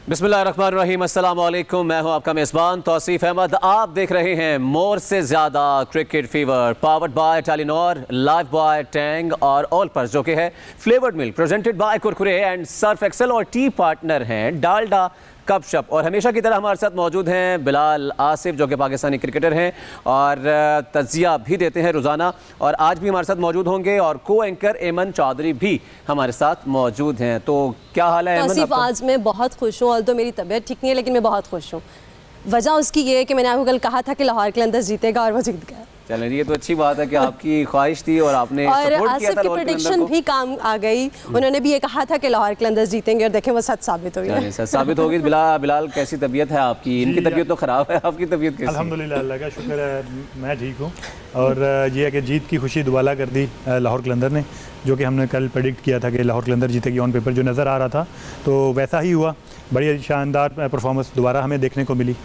बिस्मिल्लाहिर्रहमानिर्रहीम, अस्सलाम वालेकुम। मैं हूं आपका मेज़बान तौसीफ अहमद। आप देख रहे हैं मोर से ज़्यादा cricket fever, powered by Telenor, live bye Tang और ऑल पर, जो कि है flavoured milk, presented by Kurkure and Surf Excel, और टी पार्टनर हैं डालडा कपशप। और हमेशा की तरह हमारे साथ मौजूद हैं बिलाल आसिफ, जो कि पाकिस्तानी क्रिकेटर हैं और तज्जिया भी देते हैं रोज़ाना, और आज भी हमारे साथ मौजूद होंगे। और को एंकर एमन चौधरी भी हमारे साथ मौजूद हैं। तो क्या हाल है एमन? आज मैं बहुत खुश हूँ, तो मेरी तबीयत ठीक नहीं है, लेकिन मैं बहुत खुश हूँ। वजह उसकी ये है कि मैंने आपको कल कहा था कि लाहौर कलंदर्स जीतेगा और वो जीत गया। चलें, ये तो अच्छी बात है कि आपकी ख्वाहिश थी और आपने सपोर्ट किया था। की प्रेडिक्शन भी काम आ गई। उन्होंने भी ये कहा था कि लाहौर कलंदर्स जीतेंगे और देखें वो सच साबित हो गया। सच साबित होगी। बिलाल कैसी तबीयत है आपकी? इनकी तबीयत तो ख़राब है, आपकी तबीयत कैसी? अल्हम्दुलिल्लाह, अल्लाह का शुक्र है, मैं ठीक हूँ। और ये है कि जीत की खुशी दुबाला कर दी लाहौर कलंदर ने, जो कि हमने कल प्रेडिक्ट किया था कि लाहौर कलंदर जीतेगी। ऑन पेपर जो नज़र आ रहा था तो वैसा ही हुआ। बड़ी शानदार परफॉर्मेंस दोबारा हमें देखने को मिली।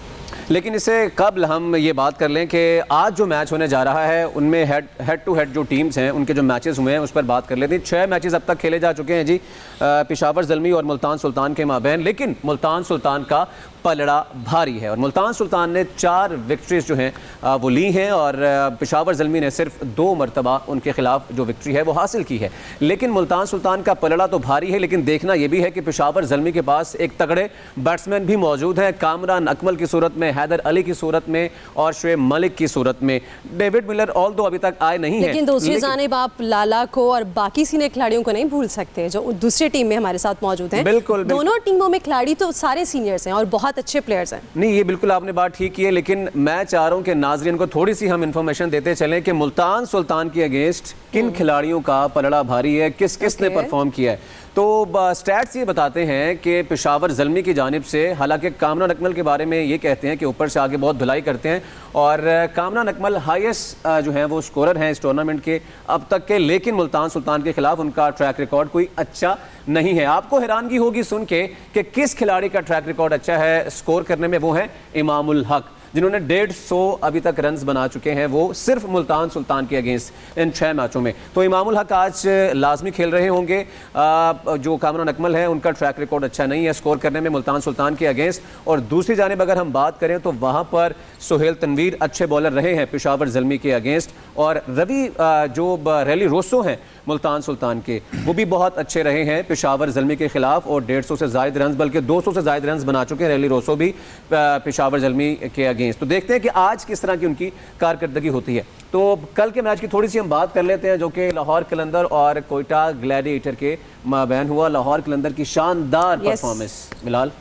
लेकिन इससे कबल हम ये बात कर लें कि आज जो मैच होने जा रहा है उनमें हेड टू हेड जो टीम्स हैं उनके जो मैचेस हुए हैं उस पर बात कर लेते हैं। 6 मैचेस अब तक खेले जा चुके हैं जी, पेशावर ज़ल्मी और मुल्तान सुल्तान के माबैन। लेकिन मुल्तान सुल्तान का पलड़ा भारी है और मुल्तान सुल्तान ने 4 विक्ट्रीज जो हैं वो ली हैं, और पेशावर ज़ल्मी ने सिर्फ 2 मरतबा उनके खिलाफ जो विक्ट्री है वो हासिल की है। लेकिन मुल्तान सुल्तान का पलड़ा तो भारी है, लेकिन देखना यह भी है कि पेशावर ज़ल्मी के पास एक तगड़े बैट्समैन भी मौजूद हैं। कामरान अकमल की सूरत में, हैदर अली की सूरत में और शुएब मलिक की सूरत में। डेविड मिलर ऑल दो अभी तक आए नहीं हैं, लेकिन दूसरी जानिब आप लाला को और बाकी सीनियर खिलाड़ियों को नहीं भूल सकते जो दूसरी टीम में हमारे साथ मौजूद हैं। बिल्कुल, दोनों टीमों में खिलाड़ी तो सारे सीनियर्स हैं और बहुत अच्छे प्लेयर्स हैं। नहीं, ये बिल्कुल आपने बात ठीक की है, लेकिन मैं चाह रहा हूँ कि नाज़रीन को थोड़ी सी हम इंफॉर्मेशन देते चलें कि मुल्तान सुल्तान के अगेंस्ट किन खिलाड़ियों का पलड़ा भारी है, किस ने परफॉर्म किया है। तो स्टैट्स ये बताते हैं कि पेशावर ज़ल्मी की जानिब से, हालांकि कामरान अकमल के बारे में ये कहते हैं कि ऊपर से आगे बहुत धुलाई करते हैं, और कामरान अकमल हाईएस्ट जो हैं वो स्कोरर हैं इस टूर्नामेंट के अब तक के। लेकिन मुल्तान सुल्तान के खिलाफ उनका ट्रैक रिकॉर्ड कोई अच्छा नहीं है। आपको हैरानगी होगी सुन के कि किस खिलाड़ी का ट्रैक रिकॉर्ड अच्छा है स्कोर करने में, वो है इमामुल हक, जिन्होंने 150 अभी तक रन्स बना चुके हैं, वो सिर्फ मुल्तान सुल्तान के अगेंस्ट इन 6 मैचों में। तो इमामुल हक आज लाजमी खेल रहे होंगे। जो कामरान अकमल है उनका ट्रैक रिकॉर्ड अच्छा नहीं है स्कोर करने में मुल्तान सुल्तान के अगेंस्ट। और दूसरी जानिब अगर हम बात करें तो वहाँ पर सुहेल तनवीर अच्छे बॉलर रहे हैं पेशावर ज़ल्मी के अगेंस्ट, और रवि जो रैली रोसो हैं मुल्तान सुल्तान के, वो भी बहुत अच्छे रहे हैं पेशावर ज़ल्मी के खिलाफ, और 150 से ज़ायद रन, बल्कि 200 से ज़ायद रन बना चुके हैं रैली रोसो भी पेशावर ज़ल्मी के अगेंस्ट। तो देखते हैं कि आज किस तरह की उनकी कारकर्दगी होती है। तो कल के मैच की थोड़ी सी हम बात कर लेते हैं, जो कि लाहौर कलंदर और कोयटा ग्लैडिएटर के माबैन हुआ। लाहौर कलंदर की शानदार परफॉर्मेंस, बिलाल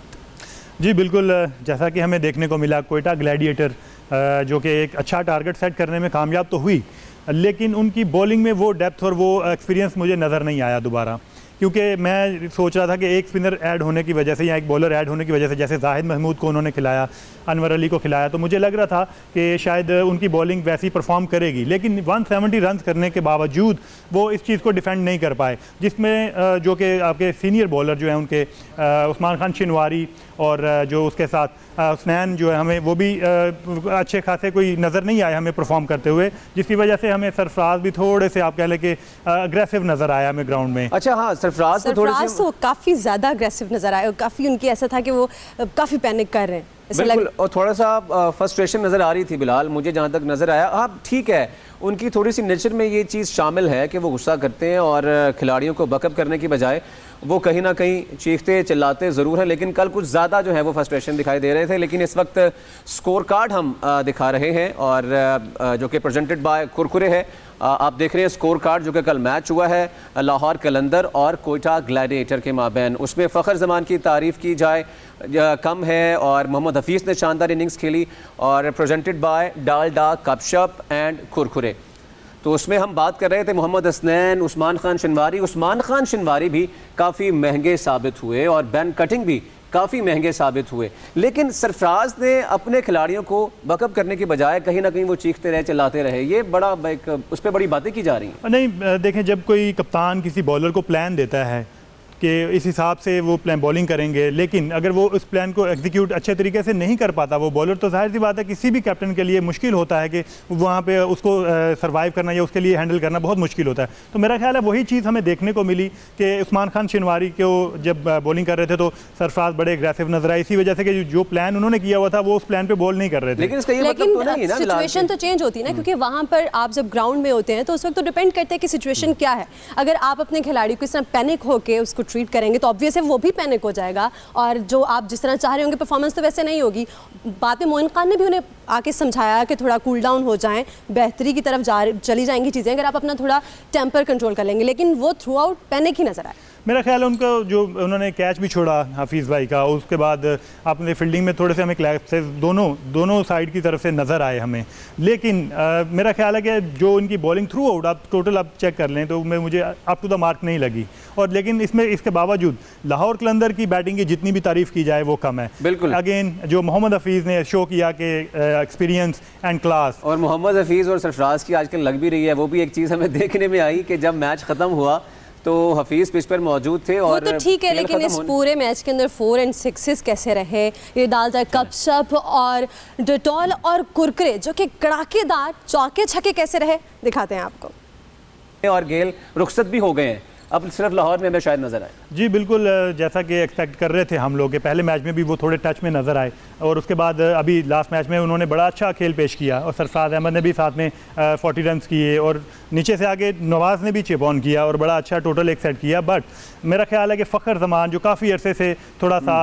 जी बिल्कुल, जैसा कि हमें देखने को मिला, कोयटा ग्लैडिएटर जो कि एक अच्छा टारगेट सेट करने में कामयाब तो हुई, लेकिन उनकी बॉलिंग में वो डेप्थ और वो एक्सपीरियंस मुझे नज़र नहीं आया दोबारा। क्योंकि मैं सोच रहा था कि एक स्पिनर ऐड होने की वजह से या एक बॉलर ऐड होने की वजह से, जैसे जाहिद महमूद को उन्होंने खिलाया, अनवर अली को खिलाया, तो मुझे लग रहा था कि शायद उनकी बॉलिंग वैसी परफॉर्म करेगी। लेकिन 170 रन करने के बावजूद वो इस चीज़ को डिफेंड नहीं कर पाए, जिसमें जो कि आपके सीनियर बॉलर जो हैं उनके उस्मान खान शिनवारी और जो उसके साथ हुसनैन जो है, हमें वो भी अच्छे खासे कोई नज़र नहीं आए हमें परफॉर्म करते हुए, जिसकी वजह से हमें सरफराज भी थोड़े से आप कह लें कि अग्रेसिव नज़र आया हमें ग्राउंड में। अच्छा, हाँ, सरफराज तो काफ़ी ज़्यादा अग्रेसिव नज़र आया, काफ़ी उनकी ऐसा था कि वो काफ़ी पैनिक कर रहे हैं बिल्कुल, और थोड़ा सा फ्रस्ट्रेशन नज़र आ रही थी बिलाल, मुझे जहाँ तक नज़र आया। हाँ ठीक है, उनकी थोड़ी सी नेचर में ये चीज़ शामिल है कि वो गुस्सा करते हैं और खिलाड़ियों को बकअप करने की बजाय वो कहीं ना कहीं चीखते चिल्लाते ज़रूर हैं, लेकिन कल कुछ ज़्यादा जो है वो फ्रस्ट्रेशन दिखाई दे रहे थे। लेकिन इस वक्त स्कोर कार्ड हम दिखा रहे हैं, और जो कि प्रेजेंटेड बाय कुरकुरे है। आप देख रहे हैं स्कोर कार्ड जो कि कल मैच हुआ है लाहौर कलंदर और कोयटा ग्लैडिएटर के माबैन। उसमें फ़खर जमान की तारीफ़ की जाए कम है, और मोहम्मद हफीज़ ने शानदार इनिंग्स खेली, और प्रेजेंटेड बाय डालडा कपशप एंड कुरकुरे। तो उसमें हम बात कर रहे थे मोहम्मद हसनैन, उस्मान खान शिनवारी भी काफ़ी महंगे साबित हुए, और बैन कटिंग भी काफ़ी महंगे साबित हुए। लेकिन सरफराज ने अपने खिलाड़ियों को बकअप करने की बजाय कहीं ना कहीं वो चीखते रहे, चिल्लाते रहे, ये बड़ा एक उस पर बड़ी बातें की जा रही हैं। नहीं, देखें, जब कोई कप्तान किसी बॉलर को प्लान देता है कि इस हिसाब से वो प्लान बॉलिंग करेंगे, लेकिन अगर वो उस प्लान को एग्जीक्यूट अच्छे तरीके से नहीं कर पाता वो बॉलर, तो जाहिर सी बात है किसी भी कैप्टन के लिए मुश्किल होता है कि वहाँ पे उसको सर्वाइव करना या उसके लिए हैंडल करना बहुत मुश्किल होता है। तो मेरा ख्याल है वही चीज़ हमें देखने को मिली कि उस्मान खान शिनवारी को जब बॉलिंग कर रहे थे तो सरफराज बड़े एग्रेसिव नजर आए, इसी वजह से कि जो प्लान उन्होंने किया हुआ था वो उस प्लान पे बॉल नहीं कर रहे थे। लेकिन इसका ये मतलब तो नहीं है ना, सिचुएशन तो चेंज होती है ना, क्योंकि वहाँ पर आप जब ग्राउंड में होते हैं तो उस वक्त तो डिपेंड करता है कि सिचुएशन क्या है। अगर आप अपने खिलाड़ी को इस तरह पैनिक होकर उसको ट्रीट करेंगे तो ऑब्वियस है वो भी पैनिक हो जाएगा, और जो आप जिस तरह चाह रहे होंगे परफॉर्मेंस तो वैसे नहीं होगी। बाद में मोइन खान ने भी उन्हें आके समझाया कि थोड़ा कूल डाउन हो जाएं, बेहतरी की तरफ चली जाएंगी चीज़ें अगर आप अपना थोड़ा टेम्पर कंट्रोल कर लेंगे, लेकिन वो थ्रू आउट पैनिक ही नजर आए। मेरा ख्याल है उनका जो उन्होंने कैच भी छोड़ा हाफिज़ भाई का, उसके बाद आपने फील्डिंग में थोड़े से हमें क्लैप्सेस दोनों साइड की तरफ से नज़र आए हमें, लेकिन मेरा ख्याल है कि जो उनकी बॉलिंग थ्रू आउट आप टोटल आप चेक कर लें तो मुझे अप टू द मार्क नहीं लगी। और लेकिन इसके बावजूद लाहौर कलंदर की बैटिंग की जितनी भी तारीफ़ की जाए वो कम है। बिल्कुल, अगेन जो मोहम्मद हफीज़ ने शो किया कि एक्सपीरियंस एंड क्लास, और मोहम्मद हफीज़ और सरफराज की आजकल लग भी रही है, वो भी एक चीज़ हमें देखने में आई कि जब मैच ख़त्म हुआ तो हफीज़ पिच पर मौजूद थे और वो तो ठीक है, लेकिन इस पूरे मैच के अंदर 4 और 6 कैसे रहे, ये डालता है कपशप और डेटॉल और कुरकुरे जो कि कड़ाकेदार चौके छक्के कैसे रहे दिखाते हैं आपको। और गेल रुखसत भी हो गए हैं, अब सिर्फ लाहौर में हमें शायद नजर आए। जी बिल्कुल, जैसा कि एक्सपेक्ट कर रहे थे हम लोग के पहले मैच में भी वो थोड़े टच में नज़र आए, और उसके बाद अभी लास्ट मैच में उन्होंने बड़ा अच्छा खेल पेश किया और सरफराज अहमद ने भी साथ में 40 रन किए और नीचे से आगे नवाज़ ने भी चिप ऑन किया और बड़ा अच्छा टोटल एक सेट किया। बट मेरा ख्याल है कि फ़खर जमान जो काफ़ी अरसे से थोड़ा सा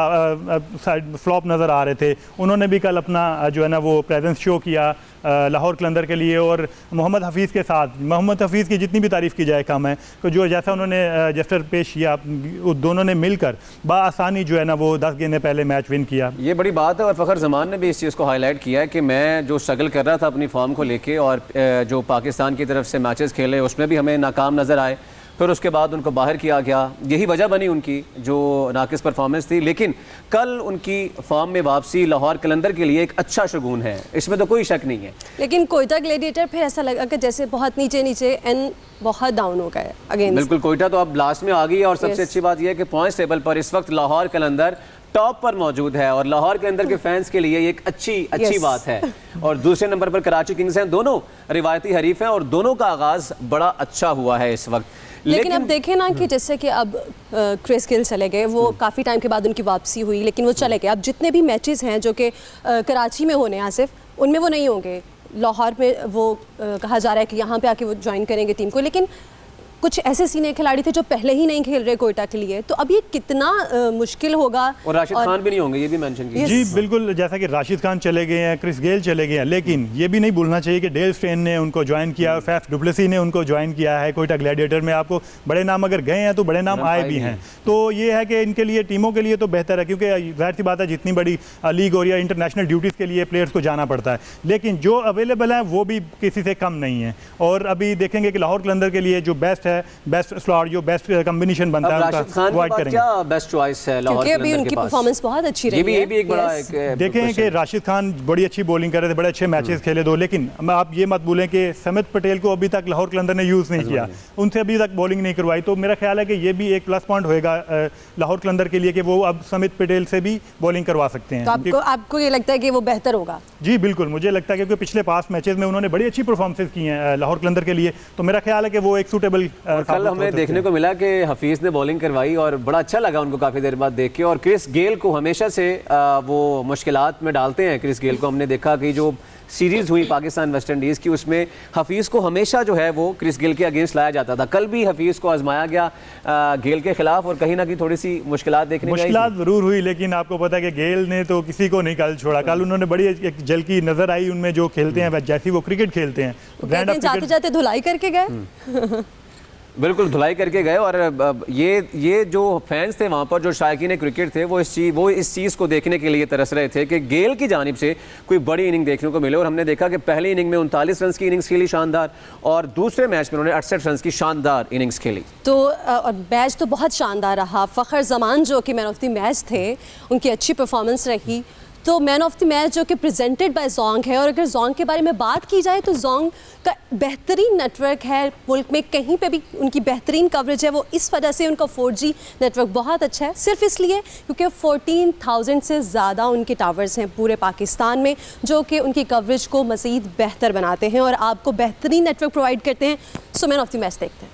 फ्लॉप नज़र आ रहे थे, उन्होंने भी कल अपना जो है ना वो प्रेजेंस शो किया लाहौर कलंदर के लिए। और मोहम्मद हफीज़ के साथ, मोहम्मद हफीज़ की जितनी भी तारीफ़ की जाए कम है, तो जो जैसा उन्होंने जेस्टर पेश किया दोनों ने मिलकर बआसानी जो है ना वो 10 गेंदें पहले मैच विन किया। ये बड़ी बात है, और फ़खर जमान ने भी इस चीज़ को हाईलाइट किया है कि मैं जो स्ट्रगल कर रहा था अपनी फॉर्म को लेके और जो पाकिस्तान की तरफ से मैचेस खेले उसमें भी हमें नाकाम नज़र आए, फिर उसके बाद उनको बाहर किया गया, यही वजह बनी उनकी जो नाकिस परफॉर्मेंस थी। लेकिन कल उनकी फॉर्म में वापसी लाहौर कलंदर के लिए एक अच्छा शगुन है, इसमें तो कोई शक नहीं है। लेकिन कोयटा ग्लैडिएटर फिर ऐसा लगा कि जैसे बहुत नीचे एंड बहुत डाउन हो गए अगेंस्ट। बिल्कुल, कोयटा तो अब लास्ट में आ गई है और सबसे अच्छी बात यह है कि पॉइंट्स टेबल पर इस वक्त लाहौर कलंदर टॉप पर मौजूद है और लाहौर के अंदर के फैंस के लिए एक अच्छी बात है। और दूसरे नंबर पर कराची किंग्स हैं, दोनों रिवायती हरीफ हैं और दोनों का आगाज बड़ा अच्छा हुआ है इस वक्त। लेकिन अब देखें ना कि जैसे कि अब क्रिस गेल चले गए, वो काफ़ी टाइम के बाद उनकी वापसी हुई, लेकिन वो चले गए। अब जितने भी मैचेस हैं जो कि कराची में होने आसिफ, उनमें वो नहीं होंगे। लाहौर में वो कहा जा रहा है कि यहाँ पे आके वो ज्वाइन करेंगे टीम को, लेकिन कुछ ऐसे सीनियर खिलाड़ी थे जो पहले ही नहीं खेल रहे कोयटा के लिए, तो अब ये कितना मुश्किल होगा। और राशिद खान भी नहीं होंगे, ये भी मेंशन किया। जी बिल्कुल, जैसा कि राशिद खान चले गए हैं, क्रिस गेल चले गए हैं, लेकिन ये भी नहीं भूलना चाहिए कि डेल स्टेन ने उनको ज्वाइन किया और फैफ डुप्लेसी ने उनको ज्वाइन किया है कोयटा ग्लैडिएटर में। आपको बड़े नाम अगर गए हैं तो बड़े नाम आए भी हैं, तो ये है कि इनके लिए टीमों के लिए तो बेहतर है, क्योंकि जाहिर सी बात है जितनी बड़ी लीग और या इंटरनेशनल ड्यूटीज़ के लिए प्लेयर्स को जाना पड़ता है, लेकिन जो अवेलेबल है वो भी किसी से कम नहीं है। और अभी देखेंगे कि लाहौर कलंदर के लिए जो बेस्ट है, बेस्ट स्लॉट जो बेस्ट कॉम्बिनेशन बनता है राशिद खान के बाद क्या बेस्ट चॉइस है लाहौर क्योंकि अभी उनकी परफॉर्मेंस बहुत अच्छी रही है। ये भी एक बड़ा देखें कि राशिद खान बड़ी अच्छी बॉलिंग कर रहे थे, बड़े अच्छे मैचेस खेले दो, लेकिन आप ये मत भूलें कि समित पटेल को अभी तक लाहौर कलंदर ने यूज़ नहीं किया, उनसे अभी तक बॉलिंग नहीं करवाई। तो मेरा ख्याल है कि ये भी एक प्लस पॉइंट होएगा लाहौर कलंदर के लिए कि वो अब समित पटेल से भी बॉलिंग करवा सकते हैं। तो आपको ये लगता है कि वो बेहतर होगा? जी बिल्कुल, मुझे लगता है क्योंकि पिछले पास मैचेस में उन्होंने बड़ी अच्छी परफॉर्मेंस की हैं लाहौर कलंदर के लिए, तो मेरा ख्याल है कि वो एक सूटेबल। कल हमें देखने को मिला कि हफीज़ ने बॉलिंग करवाई और बड़ा अच्छा लगा उनको काफ़ी देर बाद देख के। और क्रिस गेल को हमेशा से वो मुश्किलात में डालते हैं। क्रिस गेल को हमने देखा कि जो सीरीज़ हुई पाकिस्तान वेस्ट इंडीज़ की, उसमें हफीज़ को हमेशा जो है वो क्रिस गेल के अगेंस्ट लाया जाता था। कल भी हफीज़ को आजमाया गया गेल के खिलाफ और कहीं ना कहीं थोड़ी सी मुश्किलात देखने को मुश्किलात ज़रूर हुई, लेकिन आपको पता है कि गेल ने तो किसी को नहीं कल छोड़ा। कल उन्होंने बड़ी एक झलकी नजर आई उनमें, जो खेलते हैं जैसी वो क्रिकेट खेलते हैं, जाते जाते धुलाई करके गए। बिल्कुल धुलाई करके गए। और ये जो फैंस थे वहाँ पर, जो शायकीन क्रिकेट थे, वो इस चीज़ को देखने के लिए तरस रहे थे कि गेल की जानिब से कोई बड़ी इनिंग देखने को मिले। और हमने देखा कि पहली इनिंग में 39 रन की इनिंग्स खेली शानदार, और दूसरे मैच में उन्होंने 68 रन की शानदार इनिंग्स खेली। तो और मैच तो बहुत शानदार रहा। फ़खर जमान जो कि मैन ऑफ द मैच थे, उनकी अच्छी परफॉर्मेंस रही। तो मैन ऑफ द मैच जो कि प्रेजेंटेड बाय जोंग है। और अगर जोंग के बारे में बात की जाए तो जोंग का बेहतरीन नेटवर्क है मुल्क में, कहीं पे भी उनकी बेहतरीन कवरेज है। वो इस वजह से उनका 4G नेटवर्क बहुत अच्छा है, सिर्फ इसलिए क्योंकि 14,000 से ज़्यादा उनके टावर्स हैं पूरे पाकिस्तान में, जो कि उनकी कवरेज को मज़ीद बेहतर बनाते हैं और आपको बेहतरीन नेटवर्क प्रोवाइड करते हैं। So man of the match देखते हैं।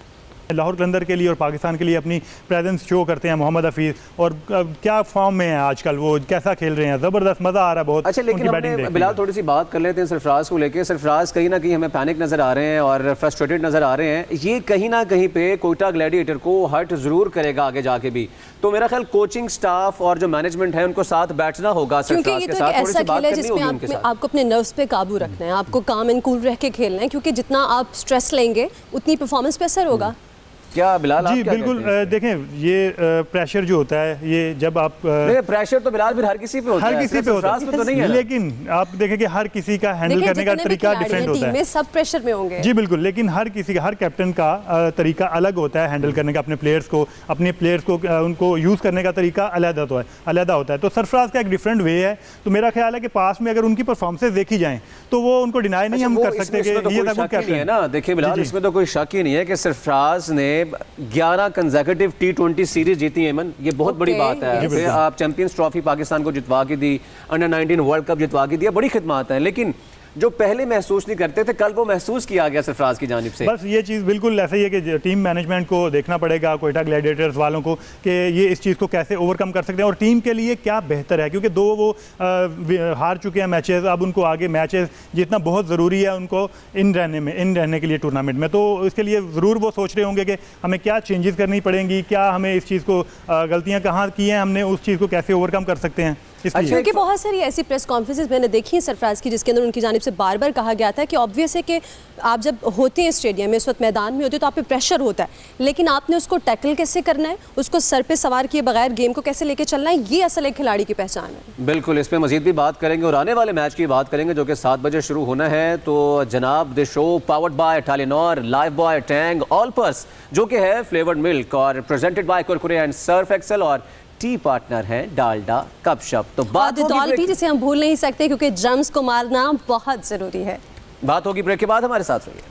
लाहौर कलंदर के लिए और पाकिस्तान के लिए अपनी प्रेजेंस शो करते हैं मोहम्मद हफीज़, और क्या फॉर्म में है आजकल, वो कैसा खेल रहे हैं, ज़बरदस्त, मज़ा आ रहा है बहुत। अच्छा, लेकिन हमने बिलाल थोड़ी सी बात कर लेते हैं सरफराज को लेके। सरफराज कहीं ना कहीं हमें पैनिक नज़र आ रहे हैं और फ्रस्ट्रेटेड नज़र आ रहे हैं। ये कहीं ना कहीं पे कोयटा ग्लैडिएटर को हर्ट ज़रूर करेगा आगे जाके भी। तो मेरा ख्याल कोचिंग स्टाफ और जो मैनेजमेंट है उनको साथ बैठना होगा सरफराज के साथ, थोड़ी सी बात करनी होगी उनके साथ। आपको अपने नर्व्स पे काबू रखना है, आपको काम एंड कूल रह के खेलना है, क्योंकि जितना आप स्ट्रेस लेंगे उतनी परफॉर्मेंस पे असर होगा। क्या बिलाल आप जी क्या बिल्कुल, देखें ये प्रेशर जो होता है, ये जब आप प्रेशर तो बिलाल फिर हर किसी पे होता है, हर किसी पे होता है, तो नहीं है। लेकिन आप देखें कि हर किसी का हैंडल करने का तरीका डिफरेंट होता है। सब प्रेशर में होंगे जी बिल्कुल, लेकिन हर किसी का, हर कैप्टन का तरीका अलग होता है हैंडल करने का अपने प्लेयर्स को उनको यूज़ करने का तरीका अलग होता है। तो सरफराज का एक डिफरेंट वे है। तो मेरा ख्याल है कि पास में अगर उनकी परफॉर्मेंसेज देखी जाएं तो वो उनको डिनाई नहीं हम कर सकते कि ये तक कैप्टन है ना। देखिए बिलाल, इसमें तो कोई शक ही नहीं है कि सरफराज ने 11 कंसेक्यूटिव T20 सीरीज जीती है। मन, ये बहुत बड़ी बात है। फिर आप चैंपियंस ट्रॉफी पाकिस्तान को जितवा के दी, अंडर 19 वर्ल्ड कप जितवा के दिया, बड़ी खिदमत है। लेकिन जो पहले महसूस नहीं करते थे, कल वो महसूस किया गया सरफराज की जानिब से। बस ये चीज़ बिल्कुल ऐसा ही है कि टीम मैनेजमेंट को देखना पड़ेगा, कोयटा ग्लैडिएटर्स वालों को, कि ये इस चीज़ को कैसे ओवरकम कर सकते हैं और टीम के लिए क्या बेहतर है। क्योंकि दो वो हार चुके हैं मैचेस, अब उनको आगे मैचेस जीतना बहुत ज़रूरी है उनको इन रहने के लिए टूर्नामेंट में। तो इसके लिए ज़रूर वो सोच रहे होंगे कि हमें क्या चेंजेस करनी पड़ेंगी, क्या हमें इस चीज़ को गलतियाँ कहाँ की हैं हमने, उस चीज़ को कैसे ओवरकम कर सकते हैं। क्योंकि बहुत सारी ऐसी प्रेस कॉन्फ्रेंसेस मैंने देखी हैं सरफराज की, जिसके अंदर उनकी जानिब से बार बार कहा गया था कि ऑब्वियस है कि आप जब होते हैं स्टेडियम में, इस वक्त मैदान में होते हैं, तो आप पे प्रेशर होता है, लेकिन आपने उसको टैकल कैसे करना है, उसको सर पे सवार किए बगैर गेम को कैसे लेके चलना है, ये असल एक खिलाड़ी की पहचान है। बिल्कुल, इस पर मजीद भी बात करेंगे और आने वाले मैच की बात करेंगे जो कि 7 बजे शुरू होना है। तो जनाब, the show powered by Telenor, live bye Tang Olpers, जो कि है फ्लेवर्ड मिल्क, और presented by Kurkure and Surf Excel, और टी पार्टनर है डालडा कपशप। तो बात होगी, जिसे हम भूल नहीं सकते क्योंकि ड्रम्स को मारना बहुत जरूरी है। बात होगी ब्रेक के बाद, हमारे साथ रहिए।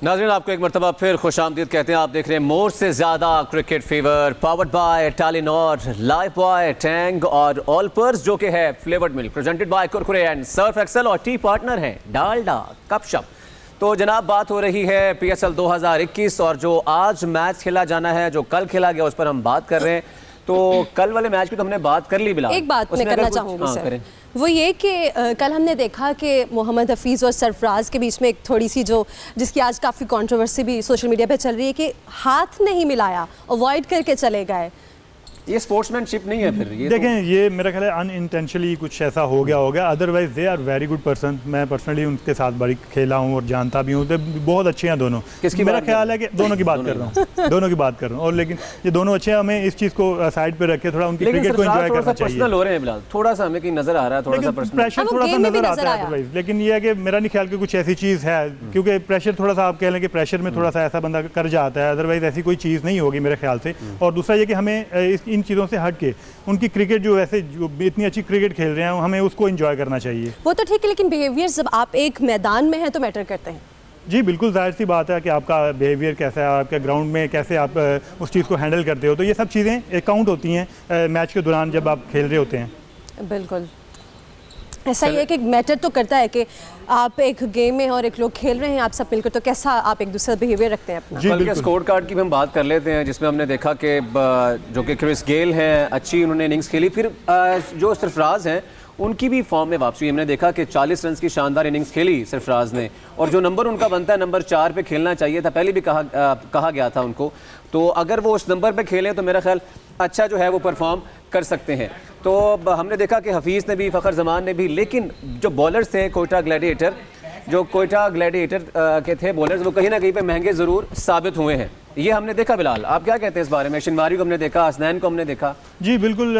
नाज़रीन, आपको एक मरतबा फिर खुशामदीद कहते हैं। आप देख रहे हैं मोर से ज़्यादा cricket fever, powered by Telenor, live bye Tang और ऑलपर्स, जो कि है flavoured milk, presented by Kurkure and Surf Excel, और टी पार्टनर है डालडा कपशप। तो जनाब, बात हो रही है PSL 2021 और जो आज मैच खेला जाना है, जो कल खेला गया, उस पर हम बात कर रहे हैं। तो कल वाले मैच की तो हमने बात कर ली बिलाल। एक बात मैं करना चाहूँगी सर, वो ये कि कल हमने देखा कि मोहम्मद हफीज़ और सरफराज के बीच में एक थोड़ी सी जिसकी आज काफ़ी कंट्रोवर्सी भी सोशल मीडिया पे चल रही है कि हाथ नहीं मिलाया, अवॉइड करके चले गए। ये स्पोर्ट्समैनशिप नहीं है फिर ये देखें, ये मेरा ख्याल है अनइंटेंशनली कुछ ऐसा हो गया। Otherwise they are very good person. मैं पर्सनली उनके साथ बड़ी खेला हूँ और जानता भी हूँ, तो बहुत अच्छे हैं दोनों। किसकी मेरा ख्याल है कि दोनों की बात कर रहा हूँ, दोनों की बात कर रहा हूँ। और लेकिन ये दोनों अच्छे हैं, हमें इस चीज़ को साइड पे रख के थोड़ा उनकी क्रिकेट को एंजॉय करना चाहिए। पर्सनल हो रहे हैं बिलाल, थोड़ा सा हमें कहीं नजर आ रहा है, थोड़ा सा प्रेशर थोड़ा सा नजर आता है अदरवाइज। लेकिन ये है कि मेरा नहीं ख्याल कि कुछ ऐसी चीज़ है, क्योंकि प्रेशर थोड़ा सा, आप कह लें कि प्रेशर में थोड़ा सा ऐसा बंदा कर जाता है, अदरवाइज ऐसी कोई चीज़ नहीं होगी मेरे ख्याल से। और दूसरा ये कि हमें इन चीज़ों से हट के उनकी क्रिकेट जो वैसे जो इतनी अच्छी क्रिकेट खेल रहे हैं, हमें उसको एंजॉय करना चाहिए। वो तो ठीक है, लेकिन बिहेवियर जब आप एक मैदान में हैं तो मैटर करते हैं। जी बिल्कुल, जाहिर सी बात है कि आपका बिहेवियर कैसा है, आपके ग्राउंड में कैसे आप उस चीज़ को हैंडल करते हो, तो ये सब चीज़ें काउंट होती हैं मैच के दौरान जब आप खेल रहे होते हैं। बिल्कुल ऐसा ही है कि मैटर तो करता है कि आप एक गेम में और एक लोग खेल रहे हैं, आप सब मिलकर, तो कैसा आप एक दूसरे बिहेवियर रखते हैं अपना। कल के स्कोर कार्ड की भी हम बात कर लेते हैं, जिसमें हमने देखा कि जो कि क्रिस गेल हैं, अच्छी उन्होंने इनिंग्स खेली। फिर जो सरफराज हैं, उनकी भी फॉर्म में वापसी। हमने देखा कि 40 रन की शानदार इनिंग्स खेली सरफराज ने, और जो नंबर उनका बनता है नंबर 4 पे खेलना चाहिए था, पहले भी कहा गया था उनको। तो अगर वो उस नंबर पे खेलें तो मेरा ख्याल अच्छा जो है वो परफॉर्म कर सकते हैं। तो हमने देखा कि हफीज़ ने भी, फ़खर जमान ने भी, लेकिन जो बॉलर्स थे कोयटा ग्लैडिएटर के थे बॉलर्स, वो कहीं ना कहीं पे महंगे ज़रूर साबित हुए हैं। ये हमने देखा बिलाल, आप क्या कहते हैं इस बारे में? शिनवारी को हमने देखा, हसनैन को हमने देखा। जी बिल्कुल,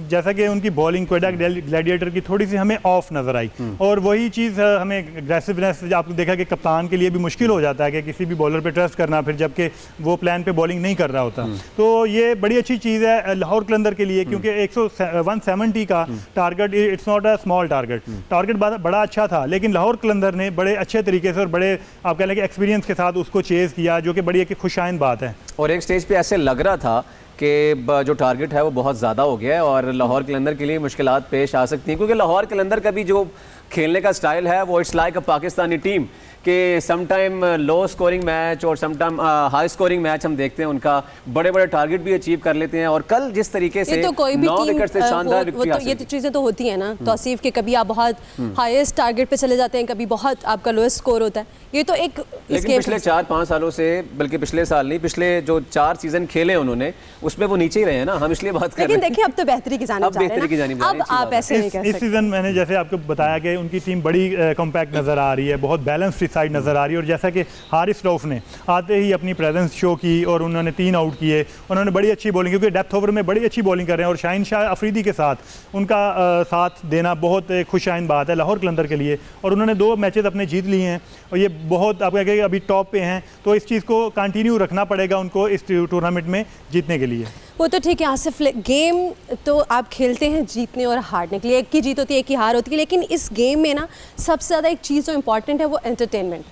जैसा कि उनकी बॉलिंग क्वेटा ग्लैडिएटर की थोड़ी सी हमें ऑफ नज़र आई, और वही चीज़ हमें एग्रेसिवनेस आपने देखा कि कप्तान के लिए भी मुश्किल हो जाता है कि किसी भी बॉलर पे ट्रस्ट करना, फिर जबकि वो प्लान पे बॉलिंग नहीं कर रहा होता। तो ये बड़ी अच्छी चीज़ है लाहौर कलंदर के लिए, क्योंकि 170 का target, it's not a small target बड़ा अच्छा था, लेकिन लाहौर कलंदर ने बड़े अच्छे तरीके से और बड़े आप कह लें कि एक्सपीरियंस के साथ उसको चेज़ किया, जो कि बड़ी एक खुशाइन बात है। और एक स्टेज पे ऐसे लग रहा था कि जो टारगेट है वो बहुत ज़्यादा हो गया है और लाहौर कलंदर के लिए मुश्किलात पेश आ सकती हैं, क्योंकि लाहौर कलंदर का भी जो खेलने का स्टाइल है वो it's like a Pakistani team कि some time low scoring match और some time high scoring match हम देखते हैं, उनका बड़े बड़े टारगेट भी अचीव कर लेते हैं। और कल जिस तरीके से तो कोई भी 9 विकेट से शानदार विक्ट्री हासिल, ये तो चीज़ें तो होती हैं ना तौसीफ के, कभी आप बहुत हाईएस्ट टारगेट पे चले जाते हैं, कभी बहुत आपका लोएस्ट स्कोर होता है, ये तो एक लेकिन पिछले 4-5 सालों से, बल्कि पिछले साल नहीं, पिछले जो 4 सीजन खेले उन्होंने उसमें वो नीचे ही रहे हैं ना, हम इसलिए बात कर रहे हैं। लेकिन देखिए अब तो बेहतरी की जानिब जा रहे हैं ना, अब आप ऐसे नहीं कह सकते। इस सीजन मैंने जैसे आपको बताया कि उनकी टीम बड़ी कॉम्पैक्ट नज़र आ रही है, बहुत बैलेंस्ड साइड नज़र आ रही है, और जैसा कि हारिस रऊफ ने आते ही अपनी प्रेजेंस शो की और उन्होंने 3 आउट किए, उन्होंने बड़ी अच्छी बॉलिंग, क्योंकि डेप्थ ओवर में बड़ी अच्छी बॉलिंग कर रहे हैं, और शाहीन शाह अफरीदी के साथ उनका साथ देना बहुत खुशाइन बात है लाहौर कलंदर के लिए, और उन्होंने 2 मैचेस अपने जीत लिए हैं, और ये बहुत आप कहेंगे अभी टॉप पे हैं, तो इस चीज़ को कंटिन्यू रखना पड़ेगा उनको इस टूर्नामेंट में जीतने के लिए। वो तो ठीक है आसिफ, गेम तो आप खेलते हैं जीतने और हारने के लिए, एक की जीत होती है एक की हार होती है, लेकिन इस गेम में ना सबसे ज़्यादा एक चीज़ जो इंपॉर्टेंट है वो एंटरटेनमेंट,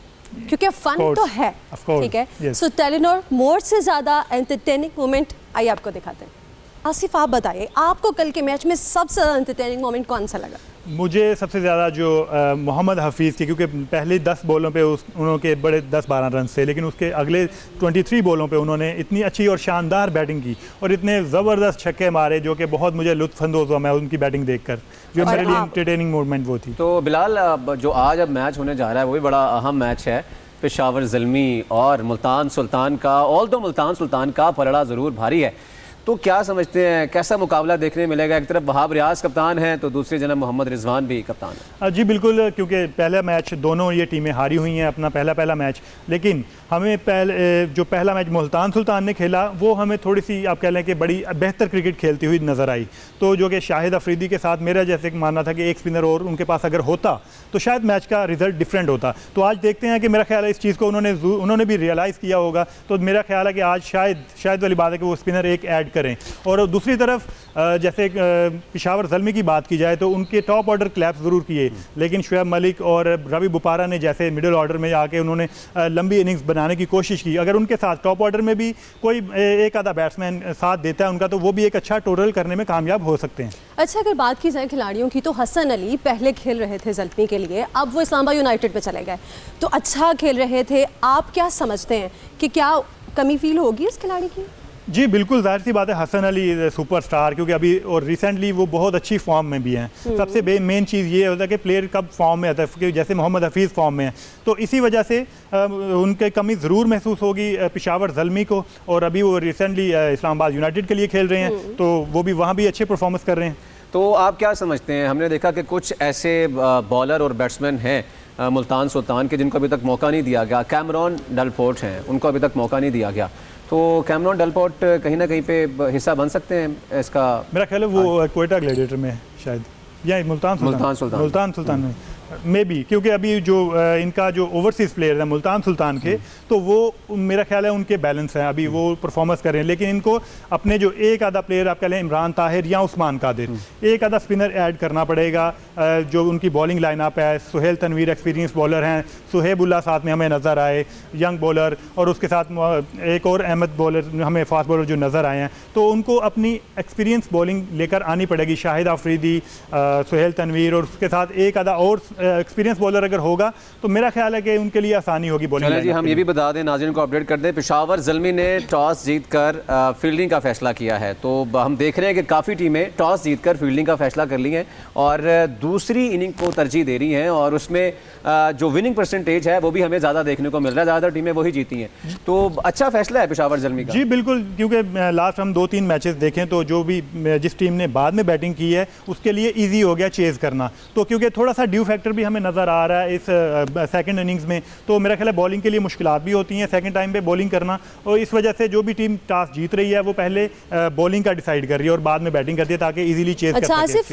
क्योंकि फन तो है, ठीक है। सो टेलीनॉर मोर से ज़्यादा एंटरटेनिंग मोमेंट आइए आपको दिखाते हैं। आसिफ आप बताइए, आपको कल के मैच में सबसे ज़्यादा एंटरटेनिंग मोमेंट कौन सा लगा? मुझे सबसे ज़्यादा जो मोहम्मद हफीज़ के, क्योंकि पहले 10 बॉलों पे उनके बड़े 10-12 रन थे, लेकिन उसके अगले 23 बॉलों पे उन्होंने इतनी अच्छी और शानदार बैटिंग की और इतने ज़बरदस्त छक्के मारे, जो कि बहुत मुझे लुत्फ़अंदोज़ हुआ मैं उनकी बैटिंग देखकर, जो मेरे लिए एंटरटेनिंग मोमेंट वो थी। तो बिलाल, जो आज अब मैच होने जा रहा है वो भी बड़ा अहम मैच है, पेशावर ज़ल्मी और मुल्तान सुल्तान का। ऑल्दो मुल्तान सुल्तान का पलड़ा ज़रूर भारी है, तो क्या समझते हैं कैसा मुकाबला देखने मिलेगा? एक तरफ वहाब रियाज कप्तान है तो दूसरी जनाब मोहम्मद रिजवान भी कप्तान है। जी बिल्कुल, क्योंकि पहला मैच दोनों ये टीमें हारी हुई हैं अपना पहला मैच, लेकिन हमें जो पहला मैच मुल्तान सुल्तान ने खेला वो हमें थोड़ी सी आप कह लें कि बड़ी बेहतर क्रिकेट खेलती हुई नज़र आई, तो जो कि शाहिद अफरीदी के साथ मेरा जैसे मानना था कि एक स्पिनर और उनके पास अगर होता तो शायद मैच का रिजल्ट डिफरेंट होता। तो आज देखते हैं कि मेरा ख्याल है इस चीज़ को उन्होंने भी रियलाइज़ किया होगा, तो मेरा ख्याल है कि आज शायद वाली बात है कि वो स्पिनर एक ऐड करें। और दूसरी तरफ जैसे पेशावर ज़ल्मी की बात की जाए तो उनके टॉप ऑर्डर क्लैप्स ज़रूर किए, लेकिन शुएब मलिक और रवि बुपारा ने जैसे मिडिल ऑर्डर में आके उन्होंने लंबी इनिंग्स बनाने की कोशिश की। अगर उनके साथ टॉप ऑर्डर में भी कोई एक आधा बैट्समैन साथ देता है उनका, तो वो भी एक अच्छा टोटल करने में कामयाब हो सकते हैं। अच्छा, अगर बात की जाए खिलाड़ियों की, तो हसन अली पहले खेल रहे थे ज़ल्मी के लिए, अब वो इस्लामाबाद यूनाइटेड पे चले गए, तो अच्छा खेल रहे थे। आप क्या समझते हैं कि क्या कमी फील होगी उस खिलाड़ी की? जी बिल्कुल, जाहिर सी बात है, हसन अली सुपरस्टार, क्योंकि अभी और रिसेंटली वो बहुत अच्छी फॉर्म में भी हैं। सबसे मेन चीज़ ये होता है कि प्लेयर कब फॉर्म में आता है, क्योंकि जैसे मोहम्मद हफीज़ फॉर्म में है, तो इसी वजह से उनकी कमी ज़रूर महसूस होगी पेशावर ज़ल्मी को, और अभी वो रिसेंटली इस्लामाबाद यूनाइटेड के लिए खेल रहे हैं, तो वो भी वहाँ भी अच्छे परफॉर्मेंस कर रहे हैं। तो आप क्या समझते हैं? हमने देखा कि कुछ ऐसे बॉलर और बैट्समैन हैं मुल्तान सुल्तान के जिनको अभी तक मौका नहीं दिया गया। कैमरॉन डेलपोर्ट हैं, उनको अभी तक मौका नहीं दिया गया, तो कैमरॉन डेलपोर्ट कहीं ना कहीं पे हिस्सा बन सकते हैं इसका? मेरा ख्याल है वो क्वेटा ग्लैडिएटर में शायद, या मुल्तान सुल्तान में भी, क्योंकि अभी जो इनका जो ओवरसीज़ प्लेयर है मुल्तान सुल्तान के, तो वो मेरा ख्याल है उनके बैलेंस हैं, अभी वो परफॉर्मेंस कर रहे हैं, लेकिन इनको अपने जो एक आधा प्लेयर आप कह लें इमरान ताहिर या उस्मान कादिर, एक आधा स्पिनर ऐड करना पड़ेगा। जो उनकी बॉलिंग लाइनअप है, सुहेल तनवीर एक्सपीरियंस बॉलर हैं, सुहेबुल्ला साथ में हमें नज़र आए यंग बॉलर, और उसके साथ एक और अहमद बॉलर हमें फास्ट बॉलर जो नज़र आए हैं, तो उनको अपनी एक्सपीरियंस बॉलिंग लेकर आनी पड़ेगी। शाहिद अफरीदी, सुहेल तनवीर, और उसके साथ एक आधा और एक्सपीरियंस बॉलर अगर होगा तो मेरा ख्याल है कि उनके लिए आसानी होगी बॉलिंग। जी, हम ये भी बता दें, नाज़रीन को अपडेट कर दें, पेशावर ज़ल्मी ने टॉस जीतकर फील्डिंग का फैसला किया है, तो हम देख रहे हैं कि काफ़ी टीमें टॉस जीतकर फील्डिंग का फैसला कर ली हैं और दूसरी इनिंग को तरजीह दे रही हैं, और उसमें जो विनिंग परसेंटेज है वो भी हमें ज़्यादा देखने को मिल रहा है, ज़्यादातर टीमें वही जीती हैं, तो अच्छा फैसला है पेशावर ज़ल्मी का। जी बिल्कुल, क्योंकि लास्ट हम 2-3 मैचेस देखें तो जो भी जिस टीम ने बाद में बैटिंग की है उसके लिए ईजी हो गया चेज़ करना, तो क्योंकि थोड़ा सा ड्यू फैक्टर फैक्टर भी हमें नज़र आ रहा है इस सेकंड इनिंग्स में। तो मेरा ख्याल है बॉलिंग के लिए मुश्किलात भी होती हैं सेकंड टाइम पे बॉलिंग करना, और इस वजह से जो भी टीम टॉस जीत रही है वो पहले बॉलिंग का डिसाइड कर रही है और बाद में बैटिंग करती है ताकि इजीली चेज कर अच्छा सके। आसिफ,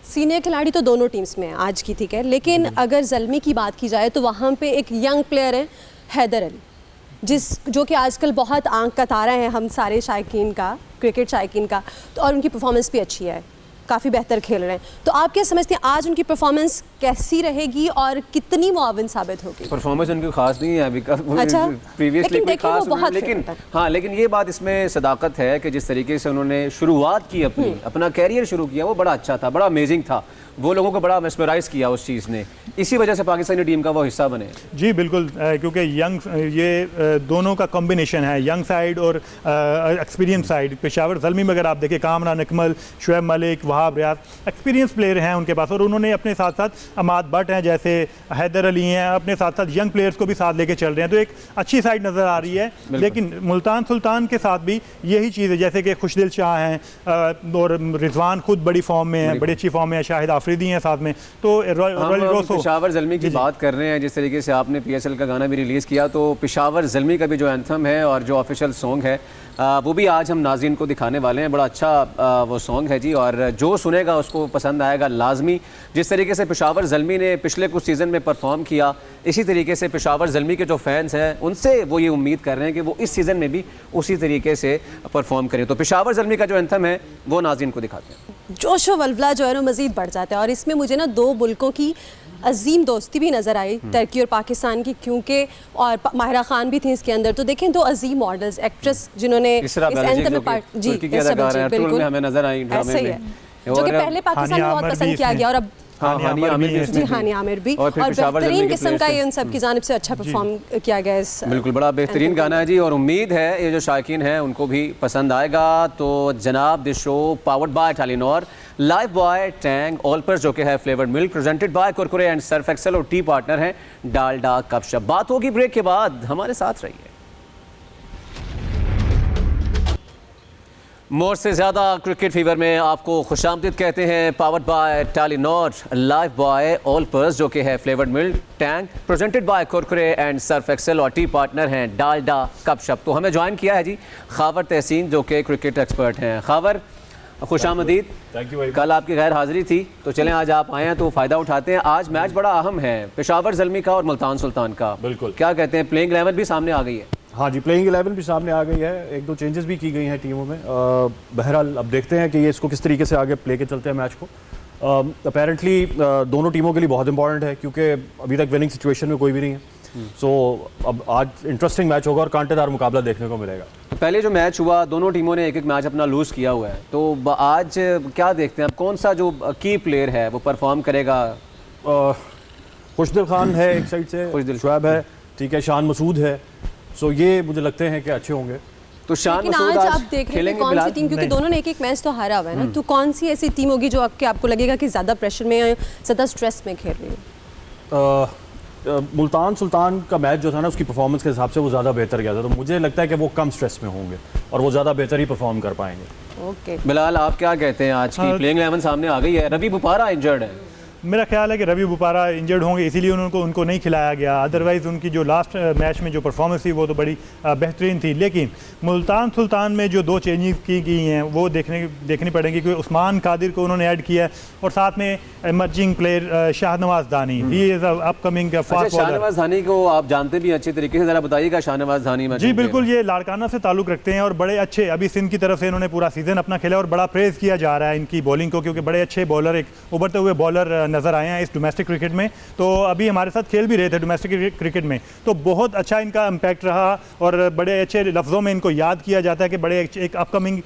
सीनियर खिलाड़ी तो दोनों टीम्स में हैं आज की, ठीक है, लेकिन अगर ज़ल्मी की बात की जाए तो वहाँ पे एक यंग प्लेयर है हैदर अली, जो कि आजकल बहुत आंख का तारा है हम सारे शायकीन का, क्रिकेट शायकीन का, तो और उनकी परफॉर्मेंस भी अच्छी है, काफ़ी बेहतर खेल रहे हैं। तो आप क्या समझते हैं आज उनकी परफॉर्मेंस कैसी रहेगी और कितनी मुआविन साबित होगी? परफॉर्मेंस उनकी खास नहीं है अभी, अच्छा, प्रीवियसली लेकिन कोई देखिए वो खास बहुत लेकिन fit है। हाँ, लेकिन ये बात इसमें सदाकत है कि जिस तरीके से उन्होंने शुरुआत की अपनी, अपना कैरियर शुरू किया, वो बड़ा अच्छा था, बड़ा अमेजिंग था, वो लोगों को बड़ा मेस्मराइज किया उस चीज़ ने, इसी वजह से पाकिस्तानी टीम का वो हिस्सा बने। जी बिल्कुल, क्योंकि यंग ये दोनों का कॉम्बिनेशन है, यंग साइड और एक्सपीरियंस साइड। पेशावर ज़ल्मी में अगर आप देखें कामरान अकमल, शुएब मलिक, वहाब रियाज एक्सपीरियंस प्लेयर हैं उनके पास, और उन्होंने अपने साथ साथ अमाद भट्ट हैं जैसे, हैदर अली हैं, अपने साथ साथ यंग प्लेयर्स को भी साथ लेके चल रहे हैं, तो एक अच्छी साइड नज़र आ रही है। लेकिन मुल्तान सुल्तान के साथ भी यही चीज़ है, जैसे कि खुशदिल शाह हैं और रिजवान खुद बड़ी फॉर्म में है, बड़ी अच्छी फॉर्म में है, शाहिद आफरीदी हैं साथ में, तो पेशावर ज़ल्मी की बात कर रहे हैं, जिस तरीके से आपने PSL का गाना भी रिलीज़ किया, तो पेशावर ज़ल्मी का भी जो एंथम है और जो ऑफिशियल सॉन्ग है वो भी आज हम नाज़रीन को दिखाने वाले हैं। बड़ा अच्छा वो सॉन्ग है जी, और जो सुनेगा उसको पसंद आएगा लाजमी। जिस तरीके से पेशावर ज़ल्मी ने पिछले कुछ सीज़न में परफॉर्म किया, इसी तरीके से पेशावर ज़ल्मी के जो फैंस हैं उनसे वो ये उम्मीद कर रहे हैं कि वो इस सीज़न में भी उसी तरीके से परफॉर्म करें। तो पेशावर ज़ल्मी का जो एंथम है वो नाज़रीन को दिखाते हैं। जोश व वल्वला जो है ना मज़ीद बढ़ जाता है, और इसमें मुझे ना दो मुल्कों की अजीम दोस्ती भी नज़र आई, तुर्की और पाकिस्तान की, क्योंकि और माहिरा खान भी थी इसके अंदर। तो देखें दो अजीम मॉडल्स, एक्ट्रेस जिन्होंने इस एंथम में पार्ट, जी बिल्कुल हमें नजर आई ड्रामे ऐसा ही है, जो कि पहले पाकिस्तान में बहुत पसंद किया गया, और अब हानिया आमिर भी, और बेहतरीन किस्म का ये उन सब की जानिब से अच्छा परफॉर्म किया गया इस। बिल्कुल, बड़ा बेहतरीन गाना है जी, और उम्मीद है ये जो शायकीन हैं उनको भी पसंद आएगा। तो जनाब the show powered by Telenor, Lifebuoy, Tang, Olpers जो कि है flavoured milk, presented by Kurkure and Surf Excel, और टी पार्टनर हैं डालडा गपशप। बात होगी ब्रेक के बाद, हमारे साथ रहिए। मोर से ज़्यादा क्रिकेट फीवर में आपको खुशामदीद कहते हैं। Powered by Telenor, Lifebuoy, Olpers जो कि है flavoured milk, Tang, presented by Kurkure and Surf Excel, और टी पार्टनर हैं डालडा गपशप। तो हमें ज्वाइन किया है जी खावर तहसीन जो कि क्रिकेट एक्सपर्ट हैं। खावर, खुशामदीद। Thank you. कल आपकी गैर हाजिरी थी, तो चलें आज आप आए हैं तो फ़ायदा उठाते हैं। आज मैच बड़ा अहम है, पेशावर ज़ल्मी का और मुल्तान सुल्तान का। बिल्कुल, क्या कहते हैं, प्लेइंग 11 भी सामने आ गई है? हाँ जी, प्लेइंग 11 भी सामने आ गई है, एक दो चेंजेस भी की गई हैं टीमों में। बहरहाल अब देखते हैं कि ये इसको किस तरीके से आगे प्ले के चलते हैं मैच को। अपेरेंटली दोनों टीमों के लिए बहुत इंपॉर्टेंट है, क्योंकि अभी तक विनिंग सिचुएशन में कोई भी नहीं है। सो अब आज इंटरेस्टिंग मैच होगा और कांटेदार मुकाबला देखने को मिलेगा। पहले जो मैच हुआ, दोनों टीमों ने एक एक मैच अपना लूज़ किया हुआ है, तो आज क्या देखते हैं अब, कौन सा जो की प्लेयर है वो परफॉर्म करेगा? खुशदिल खान है एक साइड से, खुशदिल शुएब है, ठीक है, शान मसूद है, सो ये मुझे लगते हैं कि अच्छे होंगे। तो शान लेकिन मसूद आज आप देख रहे हैं कौन सी टीम, क्योंकि दोनों ने एक एक मैच तो हारा हुआ है ना, तो कौन सी ऐसी टीम होगी जो आपको लगेगा कि ज़्यादा प्रेशर में या ज़्यादा स्ट्रेस में खेल रही है? मुल्तान सुल्तान का मैच जो था ना, उसकी परफॉर्मेंस के हिसाब से वो ज़्यादा बेहतर गया था, तो मुझे लगता है कि वो कम स्ट्रेस में होंगे और वो ज़्यादा बेहतर ही परफॉर्म कर पाएंगे। ओके बिलाल, आप क्या कहते हैं? आज की प्लेइंग 11 सामने आ गई है, रवि बुपारा इंजर्ड है। मेरा ख्याल है कि रवि बुपारा इंजर्ड होंगे, इसीलिए उनको नहीं खिलाया गया। अदरवाइज़ उनकी जो लास्ट मैच में जो परफॉर्मेंस थी वो तो बड़ी बेहतरीन थी। लेकिन मुल्तान सुल्तान में जो दो चेंजेस की गई हैं वो देखनी पड़ेंगी, क्योंकि उस्मान कादिर को उन्होंने ऐड किया है, और साथ में इमर्जिंग प्लेयर शाहनवाज दानी, he is upcoming fast bowler. Shahnawaz दानी को आप जानते भी अच्छे तरीके से, ज़रा बताइएगा शाहनवाज दानी में। जी बिल्कुल, ये लाड़काना से ताल्लुक़ रखते हैं और बड़े अच्छे, अभी सिंध की तरफ से इन्होंने पूरा सीज़न अपना खेला और बड़ा प्रेज़ किया जा रहा है इनकी बॉलिंग को, क्योंकि बड़े अच्छे बॉलर, एक उभरते हुए बॉलर नज़र आए हैं इस डोमेस्टिक क्रिकेट में। तो अभी हमारे साथ खेल भी रहे थे डोमेस्टिक क्रिकेट में, तो बहुत अच्छा इनका इम्पैक्ट रहा और बड़े अच्छे लफ्ज़ों में इनको याद किया जाता है कि बड़े एक अपकमिंग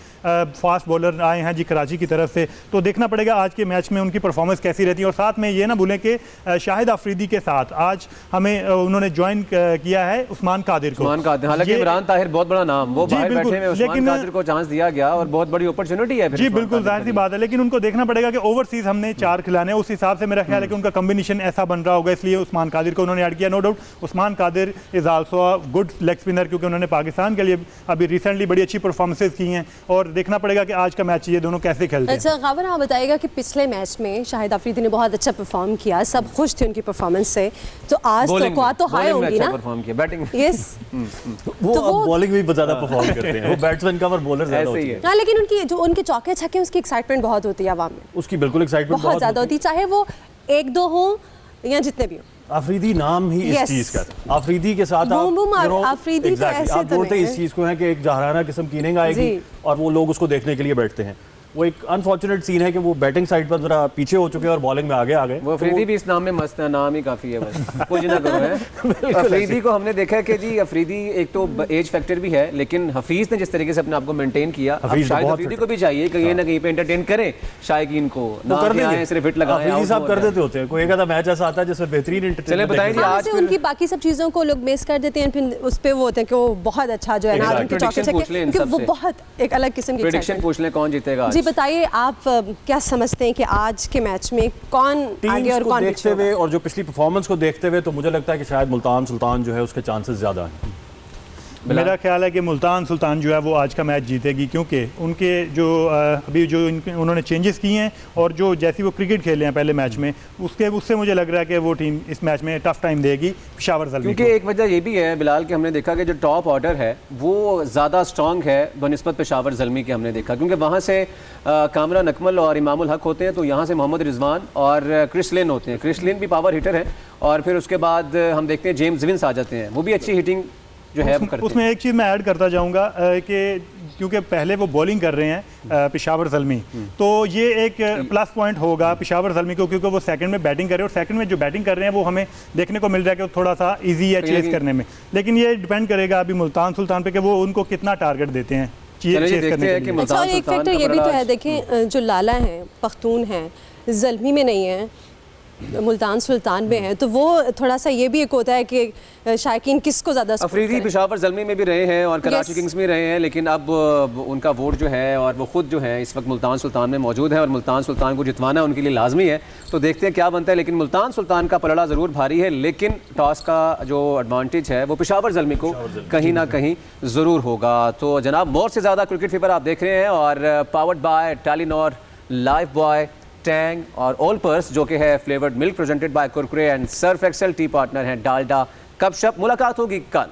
फास्ट बॉलर आए हैं जी कराची की तरफ से। तो देखना पड़ेगा आज के मैच में उनकी परफॉर्मेंस कैसी रहती है। और साथ में ये ना भूलें कि शाहिद आफरीदी के साथ आज हमें उन्होंने ज्वाइन किया है उस्मान कादिर को। हालांकि इमरान ताहिर बहुत बड़ा नाम, वो बाहर बैठे में उस्मान कादिर को चांस दिया गया और बहुत बड़ी अपॉर्चुनिटी है। जी बिल्कुल, जाहिर सी बात है, लेकिन उनको देखना पड़ेगा कि ओवरसीज हमने 4 खिलाने, उस हिसाब हिसाब से मेरा ख्याल है कि उनका कम्बिनेशन ऐसा बन रहा होगा, इसलिए उस्मान कादिर को उन्होंने ऐड किया। No doubt Usman Qadir is also a good leg spinner, क्योंकि उन्होंने पाकिस्तान के लिए अभी रिसेंटली बड़ी अच्छी परफॉर्मेंसेज की हैं और देखना पड़ेगा कि आज का मैच ये दोनों कैसे खेलते हैं। अच्छा गावर, आप बताइएगा कि पिछले मैच में शाहिद अफरीदी ने बहुत अच्छा परफॉर्म किया, सब खुश थे उनकी परफॉर्मेंस से, तो आज तो हाई होंगी ना परफॉर्म किया बैटिंग। यस, वो अब बॉलिंग में भी ज़्यादा परफॉर्म करते हैं, वो बैट्समैन का और बॉलर ज़्यादा ऐसे ही होते है। हैं। हाँ, लेकिन उनकी जो उनके चौके छक्के उसकी एक्साइटमेंट बहुत होती है आवाम में, उसकी बिल्कुल एक्साइटमेंट बहुत ज़्यादा होती है, चाहे वो 1-2 हो या जितने भी हो। अफरीदी नाम ही इस Yes. चीज़ का था। अफरीदी के साथ boom boom you know, Afridi तो exactly, ऐसे आप तो जोड़ते नहीं इस है। चीज़ को है कि एक जहराना किस्म की इनिंग आएगी जी। और वो लोग उसको देखने के लिए बैठते हैं। वो एक अनफॉर्चुनेट सीन है कि वो बैटिंग साइड पर जरा पीछे हो चुके हैं और बॉलिंग में आगे आ गए। वो अफरीदी भी इस नाम में मस्त है, नाम ही काफ़ी है बस, कुछ ना करो है। अफरीदी को हमने देखा है कि जी अफरीदी एक तो एज फैक्टर भी है, लेकिन हफीज़ ने जिस तरीके से अपने आप को मेंटेन किया, अब हफीज़ शायद बहुत अफरीदी fit को भी चाहिए कि कहीं ना कहीं पे एंटरटेन करें शायकीन को, वो ना कर कि देंगे, आएं सिर्फ हिट लगाएं। अफरीदी out साहब हो कर जाए। देते होते हैं। कोई एक आधा मैच ऐसा आता है जिसमें बेहतरीन चले बताएं जी, हाँ, आज वैसे फिर- उनकी बाकी सब चीज़ों को लोग मिस कर देते हैं, फिर उस पे वो होते हैं कि वो बहुत अच्छा जो है ना Exactly. उनके चौके Prediction पूछ छक्के, लें इन क्योंकि वो सबसे। बहुत एक अलग किस्म की प्रेडिक्शन excitement। पूछ लें कौन जीतेगा जी आज। बताइए, आप क्या समझते हैं कि आज के मैच में कौन आगे टीम्स और को कौन देखते पीछे हुए होगा? और जो पिछली परफॉर्मेंस को देखते हुए तो मुझे लगता है कि शायद मुल्तान सुल्तान जो है उसके चांसेस ज़्यादा हैं। मेरा ख्याल है कि मुल्तान सुल्तान जो है वो आज का मैच जीतेगी, क्योंकि उनके जो अभी जो उन्होंने चेंजेस किए हैं और जो जैसी वो क्रिकेट खेले हैं पहले मैच में, उससे मुझे लग रहा है कि वो टीम इस मैच में टफ टाइम देगी पेशावर ज़ल्मी क्योंकि एक वजह ये भी है बिलाल कि हमने देखा कि जो टॉप ऑर्डर है वो ज़्यादा स्ट्रांग है बनिस्बत पेशावर ज़ल्मी के, हमने देखा क्योंकि वहाँ से कामरान अकमल और इमामुल हक होते हैं, तो यहाँ से मोहम्मद रिजवान और क्रिस लिन होते हैं। क्रिस लिन भी पावर हिटर है और फिर उसके बाद हम देखते हैं जेम्स विंस आ जाते हैं, वो भी अच्छी हिटिंग जो है वो करते हैं। उसमें एक चीज़ मैं ऐड करता जाऊंगा कि क्योंकि पहले वो बॉलिंग कर रहे हैं पेशावर ज़ल्मी, तो ये एक प्लस पॉइंट होगा पेशावर ज़ल्मी को, क्योंकि वो सेकंड में बैटिंग कर रहे हैं और सेकंड में जो बैटिंग कर रहे हैं वो हमें देखने को मिल रहा है कि वो थोड़ा सा इजी है चेस करने में, लेकिन ये डिपेंड करेगा अभी मुल्तान सुल्तान पे कि वो उनको कितना टारगेट देते हैं चलिए चेस देखते करने हैं के कि लिए। अच्छा, और एक सुल्तान फैक्टर का ये भी तो बड़ा है, देखें जो लाला हैं पख्तून हैं ज़ल्मी में नहीं है, मुल्तान सुल्तान में है, तो वो थोड़ा सा ये भी एक होता है कि शायकीन किसको ज़्यादा support अफरीदी करें। पेशावर ज़ल्मी में भी रहे हैं और कराची Yes. किंग्स में रहे हैं, लेकिन अब उनका वोट जो है और वो खुद जो है इस वक्त मुल्तान सुल्तान में मौजूद है और मुल्तान सुल्तान को जितवाना उनके लिए लाजमी है, तो देखते हैं क्या बनता है। लेकिन मुल्तान सुल्तान का पलड़ा ज़रूर भारी है, लेकिन टॉस का जो एडवांटेज है वो पेशावर ज़ल्मी को कहीं ना कहीं ज़रूर होगा। तो जनाब, मोर से ज़्यादा क्रिकेट फीवर आप देख रहे हैं और powered by Telenor, Lifebuoy, Tang और ऑल पर्स जो कि है flavoured milk presented by Kurkure and Surf Excel, tea partner हैं डालडा। कब शप मुलाकात होगी कल,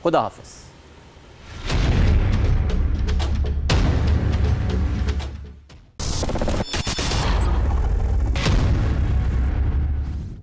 खुदा हाफिज़।